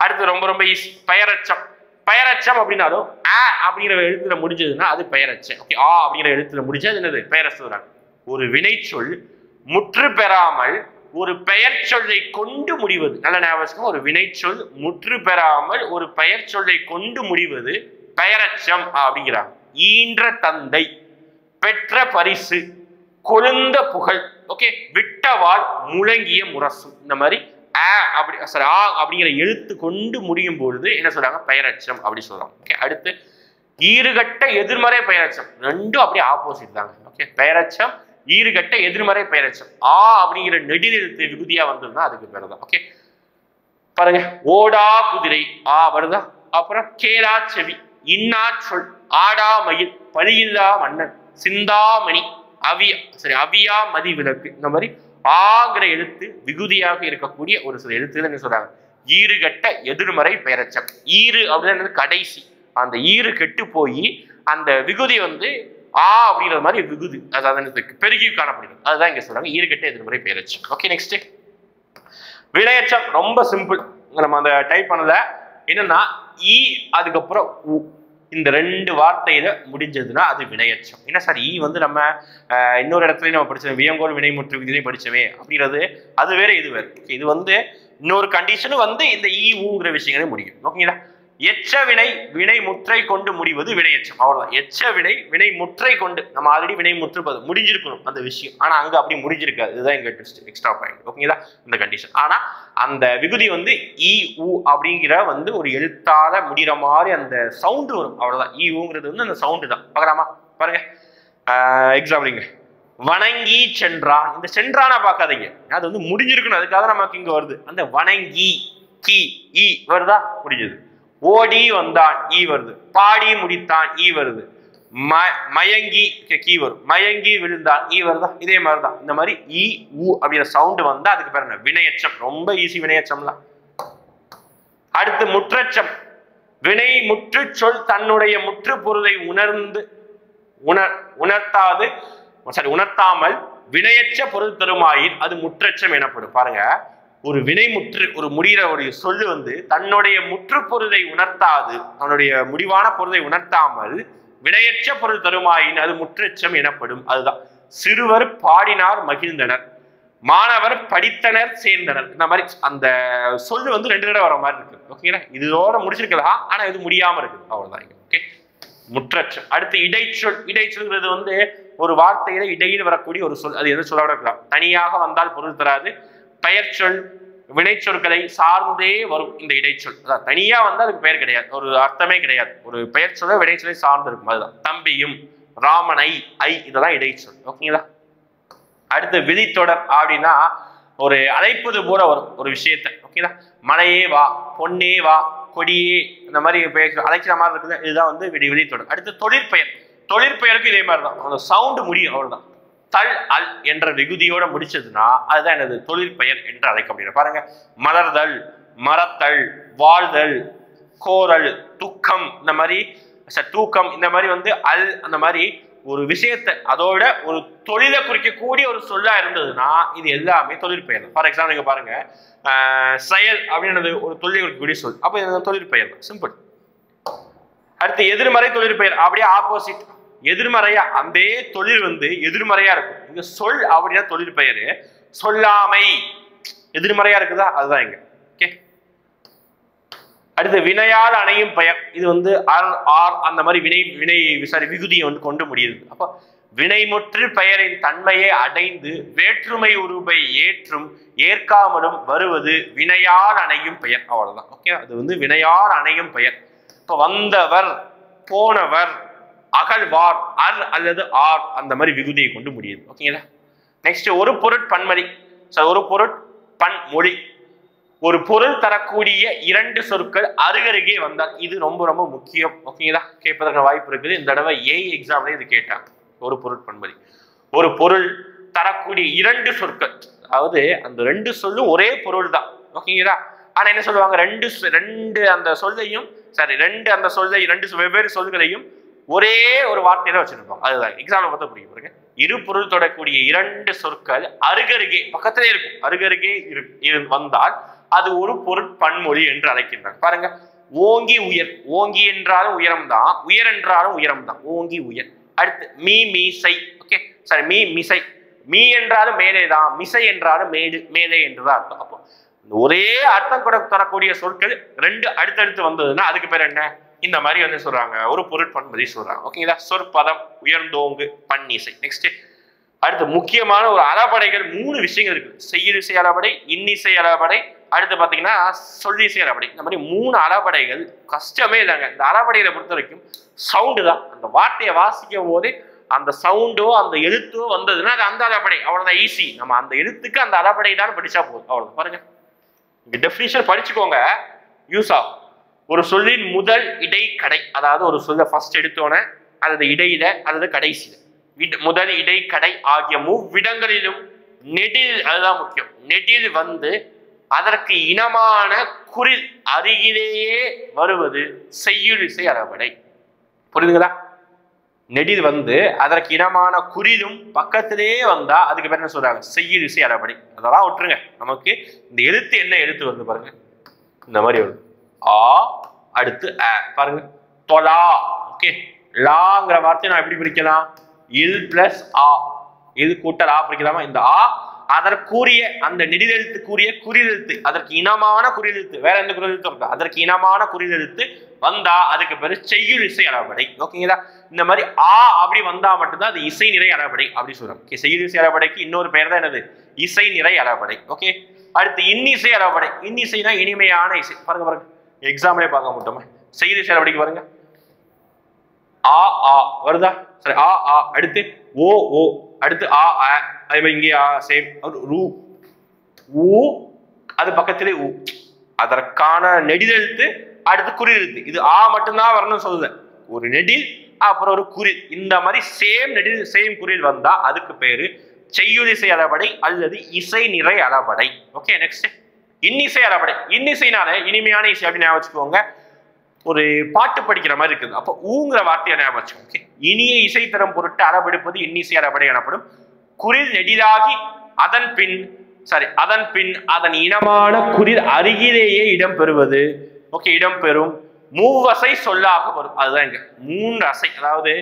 அடுத்து ரொம்ப ஈஸி, பெயரச்சம். பெயரச்சம் அப்படின்னாலும் ஆ அப்படிங்கிற எழுத்துல முடிஞ்சதுன்னா அது பெயரச்சம். ஓகே, ஆ அப்படிங்கிற எழுத்துல முடிஞ்சது என்னது? பெயரச்சம். ஒரு வினைச்சொல் முற்று பெறாமல் ஒரு பெயர் சொல்லை கொண்டு முடிவது. நல்ல ஞாபகம். ஒரு வினைச்சொல் முற்று பெறாமல் ஒரு பெயர் சொல்லை கொண்டு முடிவது பெயரச்சம் அப்படிங்கிறாங்க. ஈன்ற தந்தை, பெற்ற பரிசு, கொழுந்த புகழ், ஓகே, விட்டவாள், முழங்கிய முரசு, இந்த மாதிரி அப்படிங்கிற எழுத்து கொண்டு முடியும் பொழுது என்ன சொல்றாங்க? பெயரச்சம் அப்படி சொல்றாங்க. ஓகே, அடுத்து ஈறுகட்ட எதிர்மறை பெயரச்சம். ரெண்டும் அப்படியே ஆப்போசிட் தாங்க. ஓகே, பெயரச்சம் ஈறுகட்ட எதிர்மறை பெயரச்சம். ஆ அப்படிங்கிற நெடிலெழுத்து விகுதியா வந்ததுன்னா அதுக்கு பேர் தான். ஓகே, பாருங்க, ஓடா குதிரை, ஆ வருதா? அப்புறம் கேளா செவி, இன்னா சொல், ஆடா மயில், பழியில்லா மன்னன், சிந்தாமணி, அவியா மதி விளக்கு, இந்த மாதிரி ஆங்கிற எழுத்து விகுதியாக இருக்கக்கூடிய ஒரு சில எழுத்துக்கள் என்ன சொல்றாங்க? ஈறுகட்ட எதிர்மறை பெயரச்சம். ஈறு அப்படின்னு கடைசி, அந்த ஈறு கெட்டு போய் அந்த விகுதி வந்து ஆ அப்படிங்கிற மாதிரி விகுதி, அதாவது பெருகி காணப்படுகிறது. அதுதான் இங்க சொல்றாங்க ஈறுகட்ட எதிர்மறை பெயரச்சம். Okay, next வினையச்சம். ரொம்ப சிம்பிள், நம்ம அந்த டைப் பண்ணல. என்னன்னா ஈ அதுக்கப்புறம் உ, இந்த 2 வார்த்தையில முடிஞ்சதுன்னா அது வினையச்சம். என்ன சார், ஈ வந்து நம்ம இன்னொரு இடத்துலயும் நம்ம படிச்சோம், வியங்கோல் வினைமுற்று விதிலையும் படிச்சோமே அப்படிங்கிறது அது வேற இது வேற. இது வந்து இன்னொரு கண்டிஷனும் வந்து இந்த ஈ ஊங்கிற விஷயங்களே முடியும். ஓகேங்களா? எச்ச வினை வினை முற்றை கொண்டு முடிவது வினையச்சம். அவ்வளவுதான். எச்ச வினை வினை முற்றை கொண்டு, நம்ம ஆல்ரெடி வினை முற்று முடிஞ்சிருக்கணும் அந்த விஷயம், ஆனா அங்க அப்படி முடிஞ்சிருக்காது. இதுதான் எங்க எக்ஸ்ட்ரா பாயிண்ட். ஓகேங்களா? இந்த கண்டிஷன். ஆனா அந்த விகுதி வந்து இ உ அப்படிங்கிற வந்து ஒரு எழுத்தால முடிகிற மாதிரி அந்த சவுண்டு வரும். அவ்வளவுதான். இ ஊங்கிறது வந்து அந்த சவுண்டு தான். பார்க்கலாமா? பாருங்க, எக்ஸாம்பிள், வணங்கி சென்றான். இந்த சென்றானா பார்க்காதீங்க, அது வந்து முடிஞ்சிருக்கணும், அதுக்காக நமக்கு இங்க வருது. அந்த வணங்கி கி ஈ வருதா? முடிஞ்சது. ஓடி வந்தான், ஈ வருது. பாடி முடித்தான், ஈ வருது. மயங்கி கீ வரும். மயங்கி விழுந்தான், ஈ வருதா? இதே மாதிரிதான். இந்த மாதிரி ஈ ஊ அப்படிங்கிற சவுண்டு வந்தா அதுக்கு பேர் என்ன? வினையச்சம். ரொம்ப ஈஸி வினையச்சம்லாம். அடுத்து முற்றச்சம். வினை முற்று சொல் தன்னுடைய முற்று பொருளை உணர்த்தாமல் வினையச்ச பொருள் தருமாயின் அது முற்றச்சம் எனப்படும். பாருங்க, ஒரு வினைமுற்று, ஒரு முடிகிற ஒரு சொல்லு வந்து தன்னுடைய முற்று பொருளை உணர்த்தாது, தன்னுடைய முடிவான பொருளை உணர்த்தாமல் வினையற்ற பொருள் தருமாயின் அது முற்றச்சம் எனப்படும். அதுதான். சிறுவர் பாடினார் மகிழ்ந்தனர், மாணவர் படித்தனர் சேர்ந்தனர். இந்த மாதிரி அந்த சொல்லு வந்து 2 தடவை வர மாதிரி இருக்கு. ஓகேங்களா, இதோட முடிச்சிருக்கலாம், ஆனா இது முடியாம இருக்கு. அவ்வளவுதான். ஓகே, முற்றச்சொல். அடுத்து இடைச்சொல். இடைச்சொல்ங்கிறது வந்து ஒரு வார்த்தையில இடையில் வரக்கூடிய ஒரு சொல். அது எது சொல்லோட இருக்கலாம். தனியாக வந்தால் பொருள் தராது. பெயர் சொல் வினைச்சொற்களை சார்ந்தே வரும் இந்த இடைச்சொல். அதான் தனியா வந்தா அதுக்கு பெயர் கிடையாது, ஒரு அர்த்தமே கிடையாது. ஒரு பெயர் சொல்ல வினைச்சொல்லை சார்ந்து இருக்கும். அதுதான் தம்பியும் ராமனை ஐ இதெல்லாம் இடைச்சொல். ஓகேங்களா. அடுத்து விதித்தொடர் அப்படின்னா ஒரு அழைப்பது போல வரும் ஒரு விஷயத்த. ஓகேங்களா, மலையே வா, பொன்னே வா, கொடியே, இந்த மாதிரி அழைக்கிற மாதிரி இருக்குது. இதுதான் வந்து விதித்தொடர். அடுத்து தொழிற்பெயர். தொழிற்பெயருக்கு இதே மாதிரி தான், அந்த சவுண்டு முடியும், அவ்வளவுதான். தல் அல் என்ற விகுதியோட முடிச்சதுன்னா அதுதான் எனது தொழிற்பெயர் என்று அழைக்கப்படுகிறது. பாருங்க, மலர்தல், மரத்தல், வாழ்தல், கோரல், துக்கம், இந்த மாதிரி தூக்கம், இந்த மாதிரி வந்து அல், அந்த மாதிரி ஒரு விஷயத்தை அதோட ஒரு தொழிலை குறிக்கக்கூடிய ஒரு சொல்லா இருந்ததுன்னா இது எல்லாமே தொழிற்பெயர். ஃபார் எக்ஸாம்பிள் நீங்க பாருங்க, செயல் அப்படின்றது ஒரு தொழிலை குறிக்கக்கூடிய சொல். அப்ப இது தொழிற்பெயர் தான், சிம்பிள். அடுத்து எதிர்மறை தொழிற்பெயர், அப்படியே ஆப்போசிட். எதிர்மறையா அந்த தொழில் வந்து எதிர்மறையா இருக்கும். இங்க சொல் அப்படின்னா தொழிற்பெயர். சொல்லாமை எதிர்மறையா இருக்குதா, அதுதான் இங்க. ஓகே. அடுத்து வினையால் அணையும் பெயர். இது வந்து அர் ஆர் அந்த மாதிரி விகுதியை வந்து கொண்டு முடியுது. அப்ப வினைமுற்று பெயரின் தன்மையை அடைந்து வேற்றுமை உருவை ஏற்றும் ஏற்காமலும் வருவது வினையால் அணையும் பெயர். அவ்வளவுதான். ஓகே, அது வந்து வினையால் அணையும் பெயர். இப்ப வந்தவர், போனவர், அகழ்வார், அர் அல்லது ஆர் அந்த மாதிரி விகுதியை கொண்டு முடியுது. ஓகேங்களா. நெக்ஸ்ட் ஒரு பொருட்பன்மொழி. ஒரு பொருட்பன்மொழி, ஒரு பொருள் தரக்கூடிய 2 சொற்கள் அருகருகே வந்தால் இது ரொம்ப ரொம்ப முக்கியம். ஓகேங்களா, கேட்பதற்கான வாய்ப்பு இருக்குது. இந்த தடவை எக்ஸாம்ல இது கேட்டாங்க. ஒரு பொருட்பன்மொழி, ஒரு பொருள் தரக்கூடிய 2 சொற்கள், அதாவது அந்த 2 சொல்லும் ஒரே பொருள் தான். ஓகேங்களா, ஆனா என்ன சொல்லுவாங்க, ரெண்டு அந்த சொல்லையும் அந்த சொல்லை 2 வெவ்வேறு சொல்களையும் ஒரே ஒரு வார்த்தையில வச்சிருப்போம். அதுதான் எக்ஸாம்பிள் பார்த்தா புரியும். பாருங்க, இரு பொருள் தொடக்கூடிய 2 சொற்கள் அருகருகே பக்கத்திலே இருக்கும். அருகருகே வந்தால் அது ஒரு பொருட்பன்மொழி என்று அழைக்கின்றாங்க. பாருங்க, ஓங்கி உயர். ஓங்கி என்றாலும் உயரம் தான், உயர் என்றாலும் உயரம் தான். ஓங்கி உயர். அடுத்து மீ மீசை. ஓகே, மீ மிசை. மீ என்றாலும் மேலே தான், மிசை என்றாலும் மேலே என்றுதான் அர்த்தம். அப்போ ஒரே அர்த்தம் கூட தரக்கூடிய சொற்கள் 2 அடுத்தடுத்து வந்ததுன்னா அதுக்கு பேர் என்ன, இந்த மாதிரி வந்து சொல்றாங்க, ஒரு பொருட்பன்மொழி சொல்றாங்க. ஓகேங்களா. சொற்பதம், உயர்ந்தோங்கு, பன்னிசை. நெக்ஸ்ட் அடுத்து முக்கியமான ஒரு அளபடைகள் 3 விஷயங்கள் இருக்கு. செய்யுளிசை அளபடை, இன்னிசை அளபடை, அடுத்து பாத்தீங்கன்னா சொல்லிசை அளபடை. இந்த மாதிரி 3 அளபடைகள் கஷ்டமே இல்லைங்க. இந்த அளபடைகளை பொறுத்த வரைக்கும் சவுண்டு தான். அந்த வார்த்தையை வாசிக்கும் போது அந்த சவுண்டோ அந்த எழுத்தோ வந்ததுன்னா அது அந்த அளபடை, அவ்வளவுதான், ஈஸி. நம்ம அந்த எழுத்துக்கு அந்த அளபடை தான் படிச்சா போதும், அவ்வளவு. பாருங்க, இங்க டெஃபினிஷன் படிச்சுக்கோங்க, யூஸ் ஆகும். ஒரு சொல்லின் முதல் இடை கடை, அதாவது ஒரு சொல்ல ஃபர்ஸ்ட் எடுத்தோன்னே அல்லது இடையில அல்லது கடைசியில, முதல் இடை கடை ஆகிய மூவிடங்களிலும் நெடில், அதுதான் முக்கியம், நெடில் வந்து அதற்கு இனமான குறில் அருகிலேயே வருவது செய்யுளிசை அளபடை. புரியுதுங்களா? நெடில் வந்து அதற்கு இனமான குறிலும் பக்கத்திலே வந்தா அதுக்கு பேர் என்ன சொல்றாங்க, செய்யுளிசை அளபடை. அதெல்லாம் விட்டுருங்க, நமக்கு இந்த எழுத்து என்ன எழுத்து வருது பாருங்க, இந்த மாதிரி வருது. ஆ, அடுத்து அ. பாருங்க, தொலா. ஓகே, லாங்கிற வார்த்தையை நான் எப்படி பிரிக்கலாம், இல் பிளஸ் ஆ, இது கூட்டல் ஆ பிரிக்கலாமா? இந்த ஆ அதற்குரிய அந்த நெடிலெழுத்துக்குரிய குறிலெழுத்து, அதற்கு இனமான குறிலெழுத்து, வேற எந்த குறிலெழுத்து இருக்கா, அதற்கு இனமான குறிலெழுத்து வந்தா அதுக்கு பேரு செய்யுள் இசை அளபடை. ஓகேங்களா? இந்த மாதிரி ஆ அப்படி வந்தா மட்டும்தான் அது இசை நிறை அளபடை அப்படி சொல்றாங்க. செய்யுள் இசை அளபடைக்கு இன்னொரு பெயர் தான் என்னது, இசை நிறை அளபடை. ஓகே, அடுத்து இன்னிசை அளபடை. இன்னிசைனா இனிமையான இசை. பாருங்க பாருங்க, எக்ஸாம்பிளே பார்க்க மாட்டோமே. செய்யுள் இசை அளபடைக்கு பாருங்க, ஆ ஆ வருதா, சரி, ஆ ஆ, அடுத்து ஓ ஓ, அடுத்து ஆ ஆ, அதே மாதிரி இங்கே சேம் ரூ ஊ, அது பக்கத்திலே ஊ, அதற்கான நெடிலெழுத்து அடுத்து குறிலெழுத்து. இது ஆ மட்டும்தான் வரணும்னு சொல்லுது, ஒரு நெடில் அப்புறம் ஒரு குறில், இந்த மாதிரி சேம் நெடில் சேம் குறில் வந்தா அதுக்கு பேரு செய்யுளிசை அளபடை அல்லது இசை நிறை அளபடை. ஓகே, நெக்ஸ்ட் இன்னிசை அளபடை. இன்னிசைனால இனிமையான இசை அப்படின்னு ஞாபகம் வச்சுக்கோங்க, ஒரு பாட்டு படிக்கிற மாதிரி இருக்குது. அப்போ ஊங்கிற வார்த்தையை ஞாபகம் வச்சுக்கோங்க. ஓகே, இனிய இசை தரம் பொருட்டு அளபெடுப்பது இன்னிசை அளபடை எனப்படும். குறில் நெடிலாகி அதன் பின் அதன் இனமான குறில் அருகிலேயே இடம்பெறுவது. ஓகே, இடம்பெறும் மூவசை சொல்லாக வரும். அதுதான் இங்க 3 அசை, அதாவது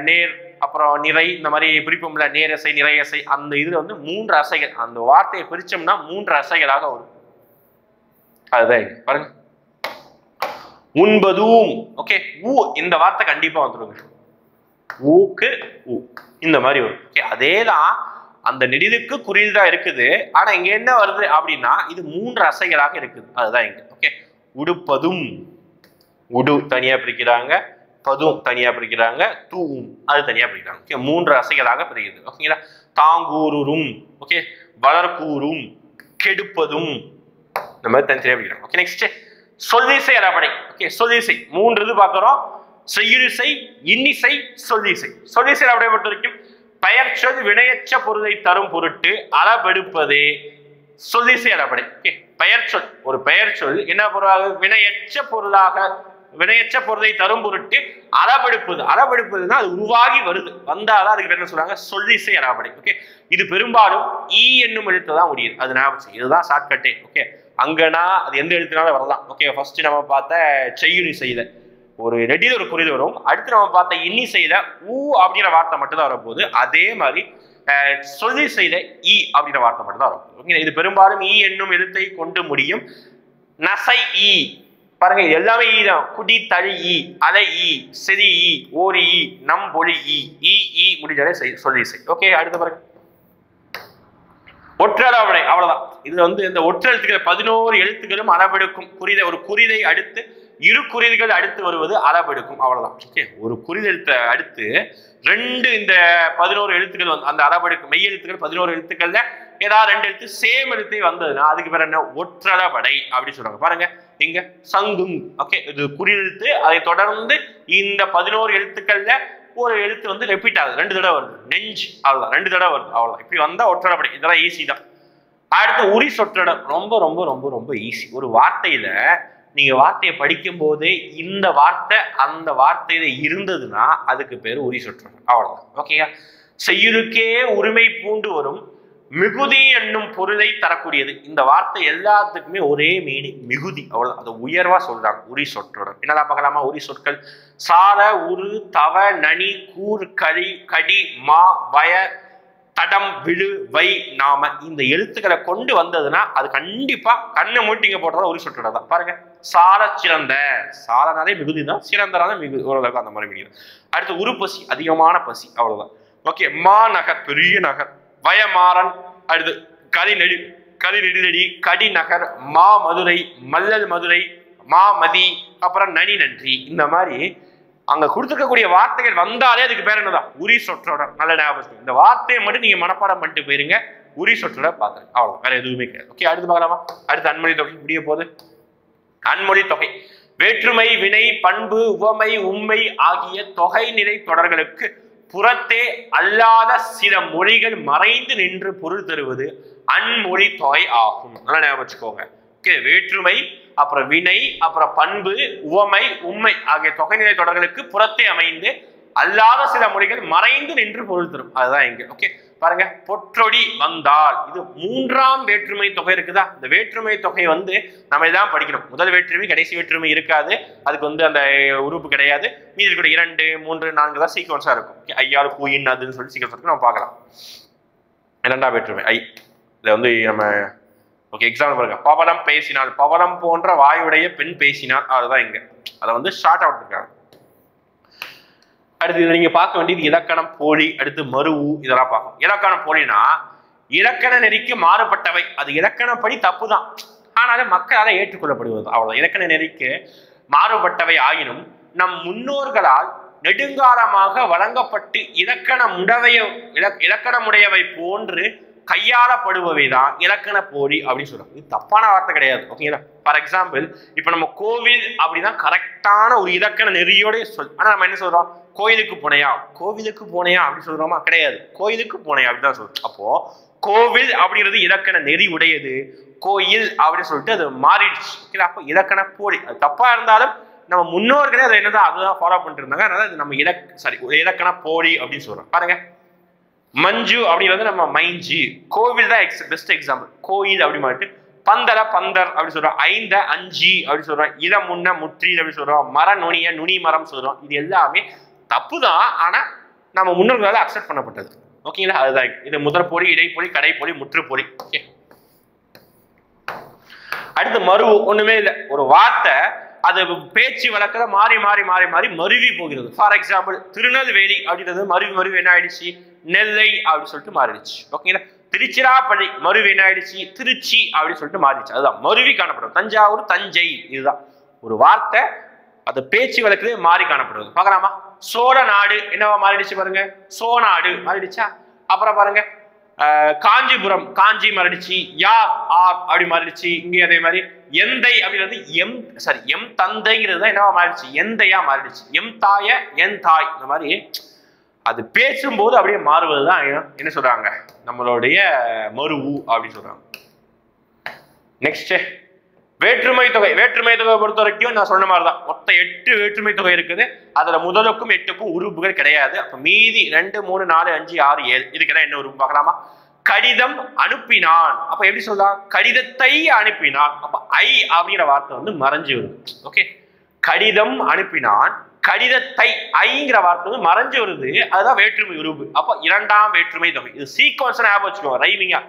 நேர் அப்புறம் நிறை, இந்த மாதிரி பிரிப்போம்ல, நேரசை நிறையசை, அந்த இதுல வந்து 3 அசைகள். அந்த வார்த்தையை பிரிச்சோம்னா 3 அசைகளாக வரும். அதுதான் பாருங்க, உண்பதும். ஓகே, ஊ இந்த வார்த்தை கண்டிப்பா வந்துருங்க, ஊக்கு ஊ இந்த மாதிரி வரும். ஓகே, அதேதான் அந்த நெடிலுக்கு குறியீடா இருக்குது. ஆனா இங்க என்ன வருது அப்படின்னா இது 3 அசைகளாக இருக்குது. அதுதான் இங்க. ஓகே, உடுப்பதும், உடு தனியா பிரிக்கிறாங்க, பதும் தனியா பிரிக்கிறாங்க, தூவும் அது தனியா பிரிக்கிறாங்க. ஓகே, 3 அசைகளாக பிரிக்குது. ஓகேங்களா, தாங்கூரும், ஓகே, வளர்கூரும், கெடுப்பதும், இந்த மாதிரி தனித்தனியா பிரிக்கிறாங்க. ஓகே, நெக்ஸ்ட் சொல்லிசை அறபடை. ஓகே, சொல்லிசை 3 இது பார்க்கிறோம், செய்யுளிசை, இன்னிசை, சொல்லிசை. சொல்லிசை அறபடை பொறுத்த வரைக்கும் பெயர்ச்சொல் வினையச்ச பொருளை தரும் பொருட்டு அளபெடுப்பதே சொல்லிசை அறபடை. ஓகே, பெயர்ச்சொல், ஒரு பெயர்ச்சொல் என்ன பொருளாக, வினையச்ச பொருளாக, வினையச்ச பொருளை தரும் பொருட்டு அளபெடுப்பது. அளபெடுப்பதுன்னா அது உருவாகி வருது, வந்தாதான் அதுக்கு என்ன சொல்றாங்க, சொல்லிசை அறபடை. ஓகே, இது பெரும்பாலும் ஈ என்னும் எழுத்து தான் முடியுது. அது ஞாபகம், இதுதான் ஷார்ட்கட்டே. ஓகே, அங்கன்னா அது எந்த எழுத்துனாலும் வரலாம். ஓகே, ஃபர்ஸ்ட் நம்ம பார்த்த செய்யுளி செய்த ஒரு நெடில் ஒரு குறியீடு வரும். அடுத்து நம்ம பார்த்த இன்னி செய்த ஊ அப்படிங்கிற வார்த்தை மட்டும் தான் வரப்போகுது. அதே மாதிரி சொல்லி செய்த ஈ அப்படிங்கிற வார்த்தை மட்டும் தான் வரப்போகுது. ஓகே, இது பெரும்பாலும் ஈ என்னும் எழுத்தை கொண்டு முடியும். நசை ஈ பாருங்க, இது எல்லாமே ஈ தான். குடி தழி ஈ, அலை ஈ, செதி ஈ, ஓரி ஈ, நம்பொழி ஈ, ஈ ஈ முடிஞ்சாலே சொல்லி செய். ஓகே, அடுத்து பாருங்க ஒற்றளபடை. அவ்வளவுதான். இது வந்து இந்த ஒற்றெழுத்துக்கள் 11 எழுத்துக்களும் அளவெடுக்கும் குறிதை. ஒரு குறிதை அடுத்து 2 குறிகள் அடுத்து வருவது அளவெடுக்கும். அவ்வளவுதான். ஓகே, ஒரு குறிதெழுத்தை அடுத்து 2 இந்த 11 எழுத்துக்கள் வந்து அந்த அளவெடுக்கும். மெய் எழுத்துக்கள் 11 எழுத்துக்கள்ல ஏதாவது 2 எழுத்து சேம் எழுத்தை வந்ததுன்னா அதுக்கு பேர் என்ன, ஒற்றளபடை அப்படி சொல்றாங்க. பாருங்க இங்க சங்கும். ஓகே, இது குறியெழுத்து, அதை தொடர்ந்து இந்த 11 எழுத்துக்கள்ல ஒரு எழுத்து வந்து ரெப்பீட் ஆகுது, 2 தடவை வருது. நெஞ்சு, அவ்வளவுதான், 2 தடவை வருது. அவ்வளவுதான். இப்படி வந்தா ஒற்றளபடை. இதெல்லாம் ஈஸி தான். அடுத்து உரி சொற்றொடர். ரொம்ப ரொம்ப ரொம்ப ரொம்ப ஈஸி. ஒரு வார்த்தையில நீங்க வார்த்தையை படிக்கும் போதே இந்த வார்த்தை அந்த வார்த்தையில இருந்ததுன்னா அதுக்கு பேரு உரி சொற்றொடர். அவ்வளவுதான். ஓகேயா, செய்யுளுக்கே உரிமை பூண்டு வரும் மிகுதி என்னும் பொருளை தரக்கூடியது. இந்த வார்த்தை எல்லாத்துக்குமே ஒரே மீனிங், மிகுதி. அவ்வளவுதான். அது உயர்வா சொல்றாங்க உரி சொற்றொடர். என்னடா பார்க்கலாமா? உரி சொற்கள் சார, உரு, தவ, நனி, கூர், கலி, கடி, மா, வய, தடம், விழு, வை, நாம இந்த எழுத்துக்களை கொண்டு வந்ததுன்னா அது கண்டிப்பா கண்ணை மூட்டிங்க போடுறதா உரி சொற்றொடர் தான். பாருங்க, சார சிறந்த, சாரனாலே மிகுதி தான், சிறந்தனால மிகுதி, ஓரளவுக்கு அந்த மாதிரி மிகுதி. அடுத்து உருப்பசி, அதிகமான பசி. அவ்வளவுதான். ஓகே, மா நகர், பெரிய நகர். வயமாறன். அடுத்து கலி நெடிலடி, கடி நகர், மா மதுரை, மல்லல் மதுரை, மா மதி, அப்புறம் நனி நன்றி. இந்த மாதிரி அங்க கொடுத்துருக்கக்கூடிய வார்த்தைகள் வந்தாலே அதுக்கு பேர் என்னதான், உரி சொற்றொடர். நல்ல ஞாபகம். இந்த வார்த்தையை மட்டும் நீங்க மனப்பாடம் பண்ணிட்டு போயிருங்க, உரி சொற்றொடர் பார்த்துருங்க. அவ்வளவு, வேற எதுவுமே கிடையாது. ஓகே, அடுத்து பார்க்கலாமா? அடுத்து அன்மொழி தொகை முடிய போது. அன்மொழி தொகை வேற்றுமை, வினை, பண்பு, உவமை, உண்மை ஆகிய தொகை நிலை தொடர்களுக்கு புறத்தே அல்லாத சில மொழிகள் மறைந்து நின்று பொருள் தருவது அன்மொழி தொகை ஆகும். நல்லா ஞாபகம் வச்சுக்கோங்க. ஓகே, வேற்றுமை, அப்புறம் வினை, அப்புறம் பண்பு, உவமை, உண்மை ஆகிய தொகைநிலை தொடர்களுக்கு புறத்தே அமைந்து அல்லாத சில மொழிகள் மறைந்து நின்று பொருள் தரும். அதுதான் இங்க. ஓகே, பாருங்க, பொற்றொடி வந்தால், இது 3ஆம் வேற்றுமை தொகை இருக்குதா? இந்த வேற்றுமை தொகை வந்து நம்ம இதான் படிக்கணும். முதல் வேற்றுமை, கடைசி வேற்றுமை இருக்காது, அதுக்கு வந்து அந்த உறுப்பு கிடையாது. மீதி இருக்கிற 2, 3, 4 தான் சீக்வன்ஸா இருக்கும். ஐயாறு பூயின் அதுன்னு சொல்லி சீக்வன்ஸ் இருக்கு, நம்ம பார்க்கலாம். 2ஆம் வேற்றுமை ஐ. இதை வந்து நம்ம ஓகே எக்ஸாம்பிள் பாருங்க. பவளம் பேசினால், பவளம் போன்ற வாயுடைய பெண் பேசினால், அதுதான் இங்க. அதை வந்து ஷார்ட் அவுட் இருக்காங்க. அடுத்து இதை நீங்க பார்க்க வேண்டியது இலக்கணம் போலி, அடுத்து மருவு, இதெல்லாம் பார்க்கணும். இலக்கணம் போலினா இலக்கண நெறிக்கு மாறுபட்டவை. அது இலக்கணப்படி தப்பு தான், ஆனாலும் மக்களால் ஏற்றுக்கொள்ளப்படுவது. அவ்வளவு. இலக்கண நெறிக்கு மாறுபட்டவை ஆயினும் நம் முன்னோர்களால் நெடுங்காலமாக வழங்கப்பட்டு இலக்கணமுடையவை போன்று கையாளப்படுபவைதான் இலக்கண போலி அப்படின்னு சொல்றாங்க. இது தப்பான வார்த்தை கிடையாது. ஓகேங்களா? ஃபார் எக்ஸாம்பிள், இப்ப நம்ம கோவில் அப்படிதான் கரெக்டான ஒரு இலக்கண நெறியோட சொல். ஆனா நம்ம என்ன சொல்றோம்? கோயிலுக்கு போனையா, கோவிலுக்கு போனையா அப்படி சொல்றோமா? கிடையாது, கோயிலுக்கு போனையா அப்படிதான் சொல்றோம். அப்போ கோவில் அப்படிங்கிறது இலக்கண நெறி உடையது, கோயில் அப்படின்னு சொல்லிட்டு அது மாறிடுச்சு. ஓகே, அப்போ இலக்கண போலி. அது தப்பா இருந்தாலும் நம்ம முன்னோர்களே அதை என்னதான் அதுதான் ஃபாலோ பண்ணிட்டு இருந்தாங்க. அதனால அது நம்ம இலக்கண போலி அப்படின்னு சொல்றோம். பாருங்க, மஞ்சு அப்படிங்கிறது நம்ம மைஞ்சி, கோவில் தான் பெஸ்ட் எக்ஸாம்பிள். கோயில் அப்படி மாட்டு பந்தர பந்தர் அப்படி சொல்றோம், ஐந்த அஞ்சி அப்படி சொல்றோம், இத முன்ன முற்றி அப்படி சொல்றோம், மர நுனிய நுனி மரம் சொல்றோம். இது எல்லாமே தப்பு தான், ஆனா நம்ம முன்னோர்களால் அக்செப்ட் பண்ணப்பட்டது. ஓகேங்களா? அதுதான் இது முதற்பொலி, இடைப்பொலி, கடைப்பொலி, முற்றுப்பொலி. ஓகே. அடுத்து மருவு. ஒண்ணுமே இல்லை, ஒரு வார்த்தை அது பேச்சு வழக்கில் மாறி மாறி மாறி மாறி மருவி போகிறது. ஃபார் எக்ஸாம்பிள் திருநெல்வேலி அப்படின்றது மருவி மருவி என்ன ஆயிடுச்சு, நெல்லை அப்படின்னு சொல்லிட்டு மாறிடுச்சு. ஓகேங்களா? திருச்சிராப்பள்ளி மருவி என்ன ஆயிடுச்சு, திருச்சி அப்படின்னு சொல்லிட்டு மாறிடுச்சு. அதுதான் மருவி காணப்படும். தஞ்சாவூர், தஞ்சை. இதுதான் ஒரு வார்த்தை அது பேச்சு வழக்கிலே மாறி காணப்படுவது. பார்க்கலாமா? சோழ நாடு என்னவா மாறிடுச்சு பாருங்க, சோநாடு மாறிடுச்சா. அப்புறம் பாருங்க காஞ்சிபுரம், காஞ்சி மாறிடுச்சு. யார், ஆர் அப்படி மாறிடுச்சு. இங்கே அதே மாதிரி எந்தை அப்படின்றது எம் தந்தைங்கிறது தான் என்னவா மாறிடுச்சு, எந்தையா மாறிடுச்சு. எம் தாய, என் தாய். இந்த மாதிரி அது பேசும்போது அப்படியே மாறுவதுதான் என்ன சொல்றாங்க, நம்மளுடைய மருவு அப்படின்னு சொல்றாங்க. நெக்ஸ்ட் வேற்றுமை தொகை. வேற்றுமை தொகை பொறுத்த வரைக்கும் நான் சொன்ன மாதிரிதான் மொத்தம் 8 வேற்றுமை தொகை இருக்குது. அதுல முதலுக்கும் 8க்கும் உறுப்புகள் கிடையாது. அப்ப மீதி 2, 3, 4, 5, 6, 7 இதுக்கெல்லாம் என்ன உறுப்பு பார்க்கலாமா? கடிதம் அனுப்பினான். அப்ப எப்படி சொல்லலாம், கடிதத்தை அனுப்பினான். அப்ப ஐ அப்படிங்கிற வார்த்தை வந்து மறைஞ்சு வருது. ஓகே, கடிதம் அனுப்பினான், கடிதத்தை ஐங்கிற வார்த்தை வந்து மறைஞ்சு வருது. அதுதான் வேற்றுமை உறுப்பு. அப்ப 2ஆம் வேற்றுமை தொகை. இது சீக்வன்ஸ் ஞாபகம் வச்சுக்கோங்க, ரைமிங்கா.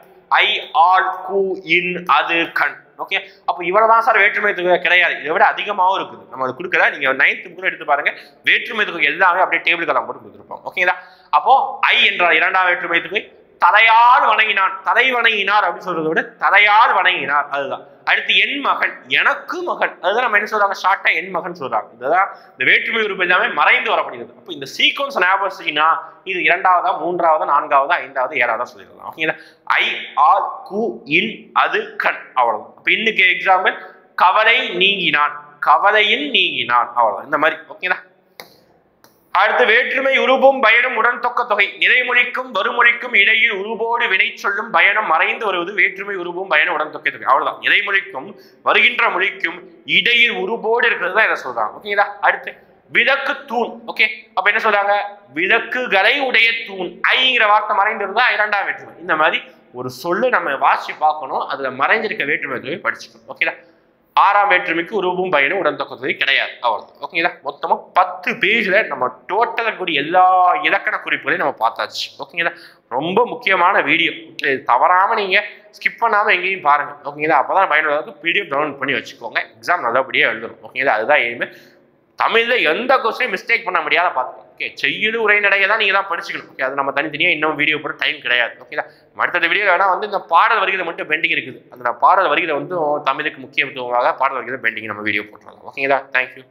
ஐ, ஆல், கு, இன், அது, கண். ஓகே, அப்ப இவ்வளவுதான் சார் வேற்றுமை தொகை கிடையாது, இதை விட அதிகமாகவும் இருக்குது. நம்ம அது கொடுக்கல, நீங்க 9th புக் எடுத்து பாருங்க, வேற்றுமை தொகை எல்லாமே அப்படியே டேபிளுக்கெல்லாம் போட்டு கொடுத்துருப்போம். ஓகேங்களா? அப்போ ஐ என்றால் 2ஆம் வேற்றுமை தொகை. தலையால் வணங்கினான், தலை வணங்கினார் அப்படின்னு சொல்றதை விட தலையால் வணங்கினார். அதுதான். அடுத்து என் மகன், எனக்கு மகன். அதுதான் நம்ம என்ன சொல்றாங்க, ஷார்ட்டா என் மகன் சொல்றாங்க. இதுதான் இந்த வேற்றுமை உறுப்பு எல்லாமே மறைந்து வரப்படுகிறது. அப்போ இந்த சீக்வன்ஸ் ஞாபகம் வச்சுக்கினா இது 2ஆவதா, 3ஆவதா, 4ஆவதா, 5ஆவது, 7ஆவதா சொல்லிடலாம். ஓகேங்களா? ஐ, ஆல், கு, இன், அது, கண். அவ்வளவுதான். அப்ப இன்னைக்கு எக்ஸாம்பிள் கவலை நீங்கினான், கவலையின் நீங்கினான். அவ்வளவுதான். இந்த மாதிரி. ஓகேங்களா? அடுத்து வேற்றுமை உருபும் பயனும் உடன் தொக்க தொகை. நிறைமொழிக்கும் வருமொழிக்கும் இடையில் உருபோடு வினை சொல்லும் பயணம் மறைந்து வருவது வேற்றுமை உருபும் பயனும் உடன் தொக்க தொகை. அவ்வளவுதான். நிறைமொழிக்கும் வருகின்ற மொழிக்கும் இடையில் உருபோடு இருக்கிறது தான் இதை சொல்றாங்க. ஓகேங்களா? அடுத்து விளக்கு தூண். ஓகே, அப்ப என்ன சொல்றாங்க, விளக்குகளை உடைய தூண். ஐங்கிற வார்த்தை மறைந்து இருந்தா 2ஆம் வேற்றுமை. இந்த மாதிரி ஒரு சொல்லு நம்ம வாசி பார்க்கணும், அதுல மறைஞ்சிருக்க வேற்றுமை தொகை படிச்சுக்கணும். ஓகேங்களா? 6ஆம் வேற்றுமைக்கு உருவும் பயனும் உடன் தொக்க தொகை கிடையாது. அவ்வளவுதான். ஓகேங்களா? மொத்தமா 10 பேஜ்ல நம்ம டோட்டலா கூடிய எல்லா இலக்கண குறிப்புகளையும் நம்ம பார்த்தாச்சு. ஓகேங்களா? ரொம்ப முக்கியமான வீடியோ. தவறாம நீங்க ஸ்கிப் பண்ணாம எங்கேயும் பாருங்க. ஓகேங்களா? அப்பதான் பயனுள்ளதாக PDF டவுன்லோட் பண்ணி வச்சுக்கோங்க. எக்ஸாம் நல்லபடியா எழுதணும். ஓகேங்களா? அதுதான் எய்மே. தமிழ்ல எந்த கொஸ்டின் மிஸ்டேக் பண்ண முடியாத பார்த்துக்கோங்க. ஓகே, செய்யுள் உரைநடையை தான் நீங்க தான் படிச்சுக்கணும். ஓகே, அது நம்ம தனித்தனியா இன்னும் வீடியோ போட டைம் கிடையாது. ஓகேங்களா? அடுத்த வீடியோ வேணா வந்து இந்த பாடல் வரிகளை மட்டும் பெண்டிங் இருக்குது. அந்த பாடல் வரிகளை வந்து தமிழுக்கு முக்கியத்துவமாக பாடல் வரிகளை பெண்டிங் நம்ம வீடியோ போட்டுருவோம். ஓகேங்களா? தேங்க்யூ.